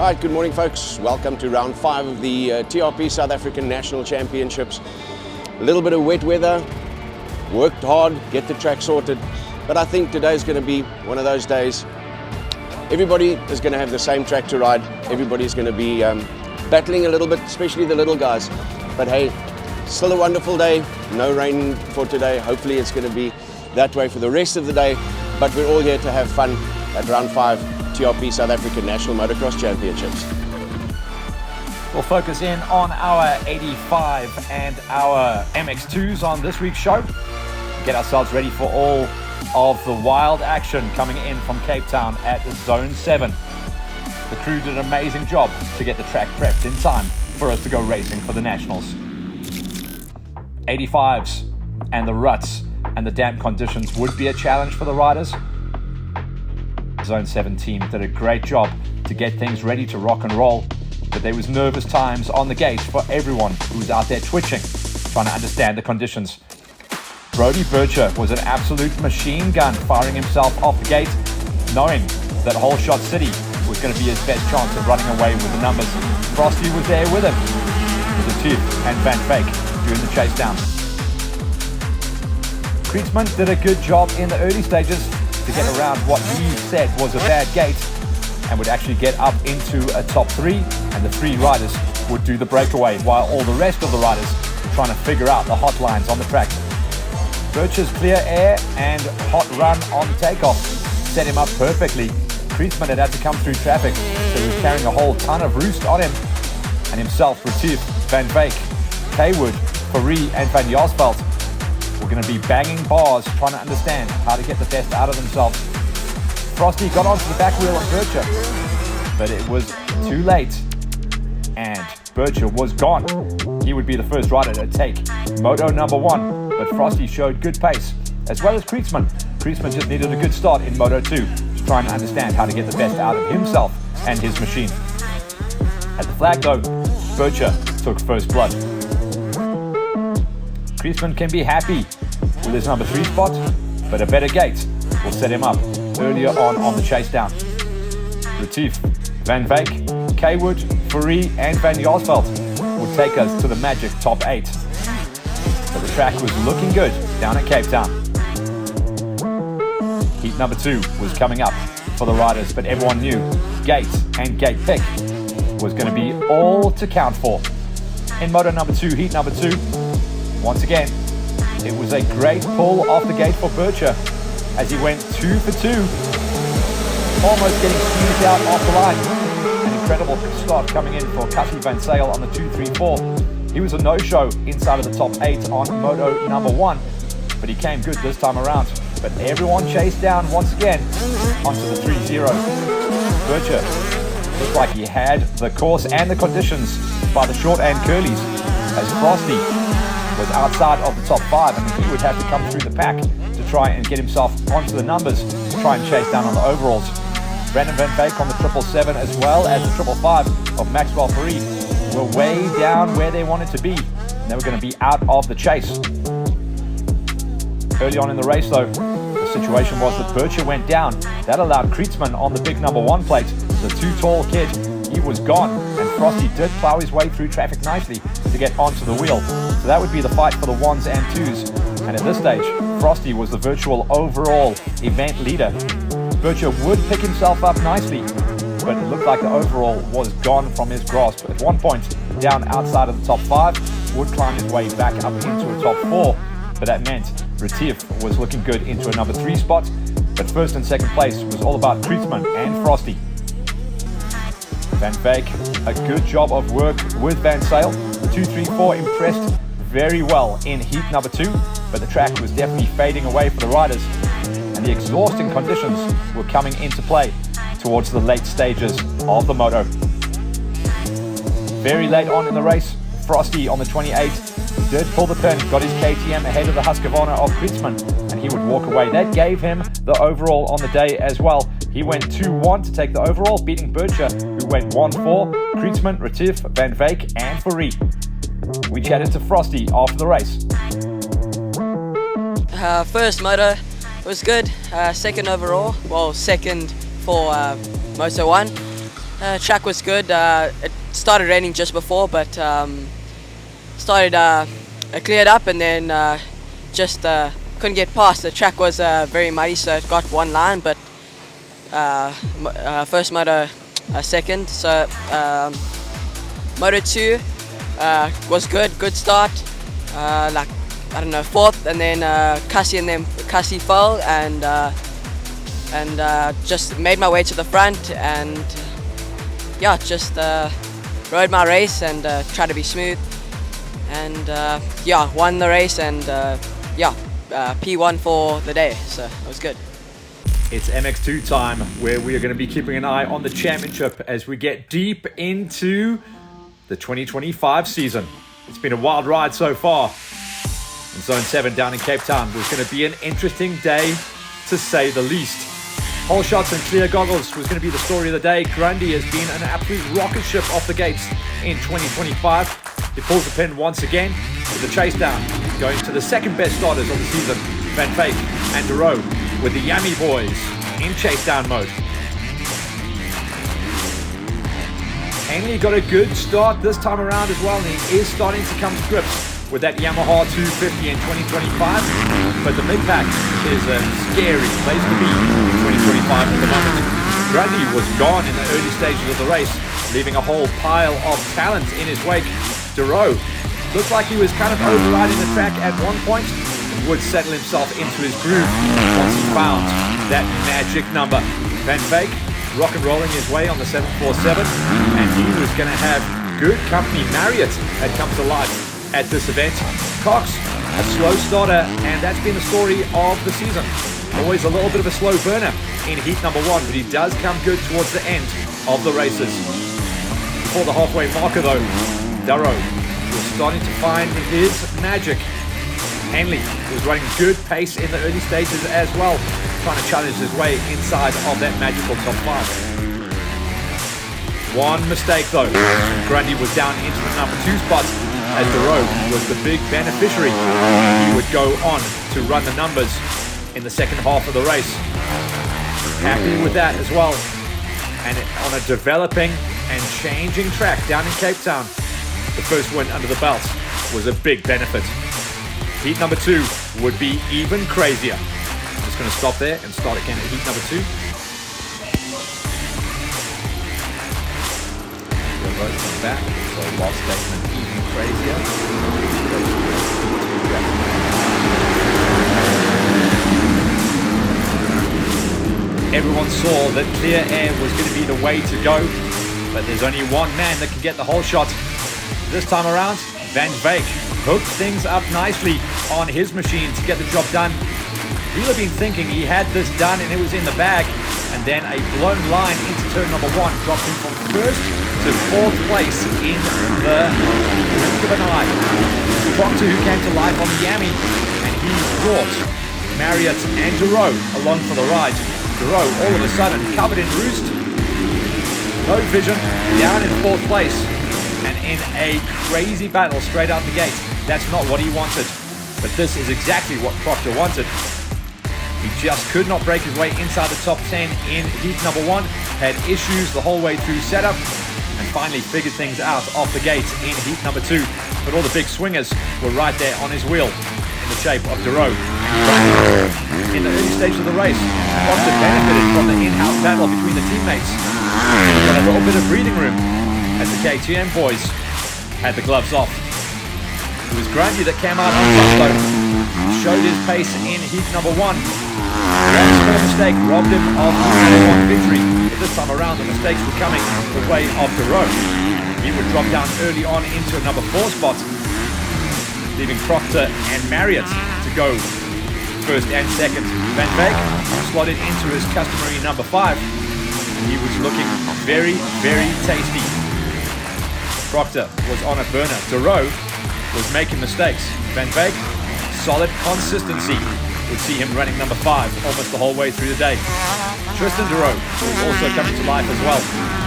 Right, good morning folks. Welcome to round 5 of the TRP South African National Championships. A little bit of wet weather, worked hard, get the track sorted, but I think today's going to be one of those days. Everybody is going to have the same track to ride. Everybody's going to be battling a little bit, especially the little guys. But hey, still a wonderful day. No rain for today. Hopefully it's going to be that way for the rest of the day. But we're all here to have fun at round 5 TRP South African National Motocross Championships. We'll focus in on our 85 and our MX2s on this week's show. Get ourselves ready for all of the wild action coming in from Cape Town at Zone 7. The crew did an amazing job to get the track prepped in time for us to go racing for the Nationals. 85s and the ruts and the damp conditions would be a challenge for the riders. Zone 7 team did a great job to get things ready to rock and roll, but there was nervous times on the gate for everyone who was out there twitching, trying to understand the conditions. Brody Bircher was an absolute machine gun, firing himself off the gate, knowing that Whole Shot City was going to be his best chance of running away with the numbers. Frosty was there with him, with Retief and Van Fake doing the chase down. Krietsman did a good job in the early stages to get around what he said was a bad gate and would actually get up into a top 3, and the 3 riders would do the breakaway while all the rest of the riders trying to figure out the hot lines on the track. Bircher's clear air and hot run on takeoff set him up perfectly. Krietsman had to come through traffic, so he was carrying a whole ton of roost on him, and himself, Retief, Van Veek, Kaywood, Fourie and Van Jaarsveld were going to be banging bars trying to understand how to get the best out of themselves. Frosty got onto the back wheel of Bircher, but it was too late, and Bircher was gone. He would be the first rider to take Moto number 1, but Frosty showed good pace, as well as Krietsman. Krietsman just needed a good start in Moto 2 to try and understand how to get the best out of himself and his machine. At the flag though, Bircher took first blood. Krietsman can be happy with his number 3 spot, but a better gate will set him up earlier on the chase down. Retief, Van Veek, Kaywood, Fourie and Van Jaarsveld would take us to the magic top 8. So the track was looking good down at Cape Town. Heat number 2 was coming up for the riders, but everyone knew gate and gate pick was going to be all to count for. In Moto number 2, heat number 2, once again, it was a great pull off the gate for Bircher as he went 2 for 2, almost getting squeezed out off the line. An incredible start coming in for Cassie Van Zyl on the 2-3-4. He was a no-show inside of the top 8 on Moto number 1, but he came good this time around. But everyone chased down once again onto the 3-0. Bircher looked like he had the course and the conditions by the short and curlies, as Frosty was outside of the top 5, and he would have to come through the pack to try and get himself onto the numbers to try and chase down on the overalls. Brandon Van Veek on the 777 as well as the 555 of Maxwell Fourie were way down where they wanted to be, and they were going to be out of the chase. Early on in the race though, the situation was that Bircher went down. That allowed Krietsman on the big number 1 plate, the too tall kid, he was gone, and Frosty did plow his way through traffic nicely to get onto the wheel. So that would be the fight for the 1s and 2s, and at this stage Frosty was the virtual overall event leader. Bircher would pick himself up nicely, but it looked like the overall was gone from his grasp. At one point down outside of the top 5, would climb his way back up into a top 4, but that meant Retief was looking good into a number 3 spot, but first and second place was all about Krietsman and Frosty. Van Veek, a good job of work with Van Zyl. The 2-3-4 impressed very well in heat number 2, but the track was definitely fading away for the riders, and the exhausting conditions were coming into play towards the late stages of the moto. Very late on in the race, Frosty on the 28 did pull the pin, got his KTM ahead of the Husqvarna of Krietsman, and he would walk away. That gave him the overall on the day as well. He went 2-1 to take the overall, beating Bircher, who went 1-4, Krietsman, Retief, Van Veek and Fourie. We chatted to Frosty after the race. First moto was good, second overall, well second for Moto 1. Track was good. It started raining just before, but it cleared up, and then just couldn't get past. The track was very muddy, so it got one line, but first moto second. So moto 2 was good start. Like, I don't know, fourth, and then Cassie fell, and just made my way to the front, and yeah, just rode my race and tried to be smooth, and yeah, won the race, and yeah, P1 for the day, so it was good. It's MX2 time, where we are going to be keeping an eye on the championship as we get deep into the 2025 season. It's been a wild ride so far. And Zone 7 down in Cape Town was going to be an interesting day, to say the least. Whole shots and clear goggles was going to be the story of the day. Grundy has been an absolute rocket ship off the gates in 2025. He pulls the pin once again with the chase down, going to the second best starters of the season, Van Fake and Duro, with the Yami boys in chase down mode. Henley got a good start this time around as well, and he is starting to come to grips with that Yamaha 250 in 2025, but the mid-pack is a scary place to be in 2025 at the moment. Grundy was gone in the early stages of the race, leaving a whole pile of talent in his wake. Duro looked like he was kind of overriding the track at one point, and would settle himself into his groove once he found that magic number. Van Fake rock and rolling his way on the 747, and he was going to have good company. Marriott had come to life at this event. Cox, a slow starter, and that's been the story of the season. Always a little bit of a slow burner in heat number 1, but he does come good towards the end of the races. Before the halfway marker though, Duro was starting to find his magic. Henley was running good pace in the early stages as well, trying to challenge his way inside of that magical top 5. One mistake though, Grundy was down into the number 2 spot, as Duro was the big beneficiary. He would go on to run the numbers in the second half of the race. Happy with that as well. And on a developing and changing track down in Cape Town, the first win under the belt was a big benefit. Heat number 2 would be even crazier. I'm just going to stop there and start again at heat number 2. Back, so last statement even crazier. Everyone saw that clear air was going to be the way to go, but there's only one man that can get the whole shot. This time around, Van Veek hooked things up nicely on his machine to get the job done. He'll have been thinking he had this done and it was in the bag, and then a blown line into turn number 1 dropped him from first to 4th place in the blink of an eye. Proctor, who came to life on the Yami, and he brought Marriott and Duro along for the ride. Duro all of a sudden covered in roost, no vision, down in 4th place, and in a crazy battle straight out the gate. That's not what he wanted, but this is exactly what Proctor wanted. He just could not break his way inside the top 10 in heat number 1, had issues the whole way through setup, and finally figured things out off the gate in heat number 2. But all the big swingers were right there on his wheel in the shape of Duro. In the early stage of the race, Proctor benefited from the in-house battle between the teammates. Got a little bit of breathing room as the KTM boys had the gloves off. It was Grundy that came out on top though. Showed his pace in heat number 1. One small mistake robbed him of the victory, but this time around the mistakes were coming the way of Duro. He would drop down early on into a number 4 spot, leaving Proctor and Marriott to go first and second. Van Veek slotted into his customary number 5, and he was looking very, very tasty. Proctor was on a burner. Duro was making mistakes. Van Veek, solid consistency, would see him running number 5 almost the whole way through the day. Tristan Duro was also coming to life as well,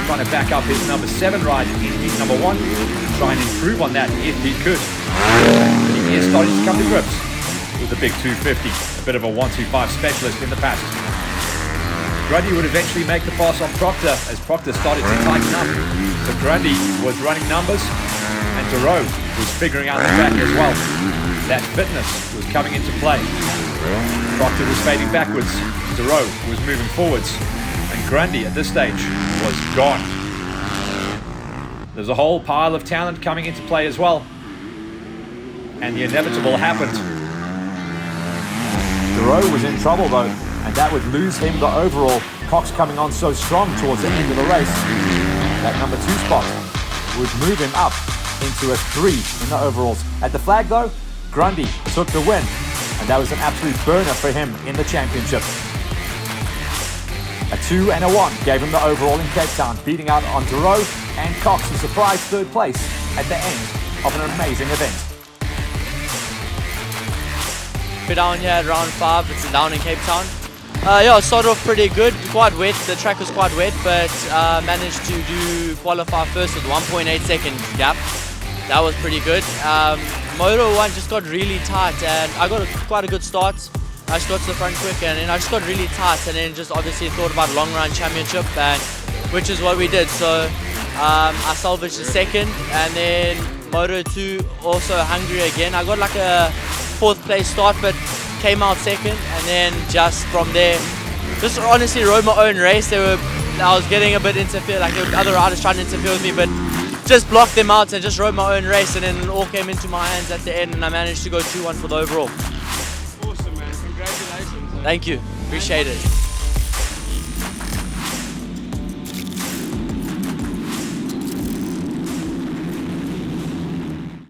trying to back up his number 7 ride in heat number 1, try and improve on that if he could. But he is starting to come to grips with the big 250, a bit of a 125 specialist in the past. Grundy would eventually make the pass on Proctor as Proctor started to tighten up. So Grundy was running numbers and Duro was figuring out the track as well. That fitness was coming into play. Proctor was fading backwards. Duro was moving forwards. And Grundy at this stage was gone. There's a whole pile of talent coming into play as well. And the inevitable happened. Duro was in trouble though, and that would lose him the overall. Cox coming on so strong towards the end of the race. That number 2 spot would move him up into a 3 in the overalls. At the flag though, Grundy took the win, and that was an absolute burner for him in the championship. A 2 and a 1 gave him the overall in Cape Town, beating out on Duro and Cox, a surprise 3rd place at the end of an amazing event. We're down here at round 5, it's down in Cape Town. Yeah, it started off pretty good, quite wet, the track was quite wet, but managed to qualify first with 1.8 second gap. That was pretty good. Moto 1 just got really tight and I got quite a good start. I just got to the front quick and then I just got really tight and then just obviously thought about long run championship, and which is what we did. So I salvaged the second, and then Moto 2 also hungry again. I got like a 4th place start but came out second, and then just from there just honestly rode my own race. I was getting a bit interfered, like there were other riders trying to interfere with me, but just blocked them out and just rode my own race, and then it all came into my hands at the end and I managed to go 2-1 for the overall. Awesome, man. Congratulations. Thank you, appreciate it.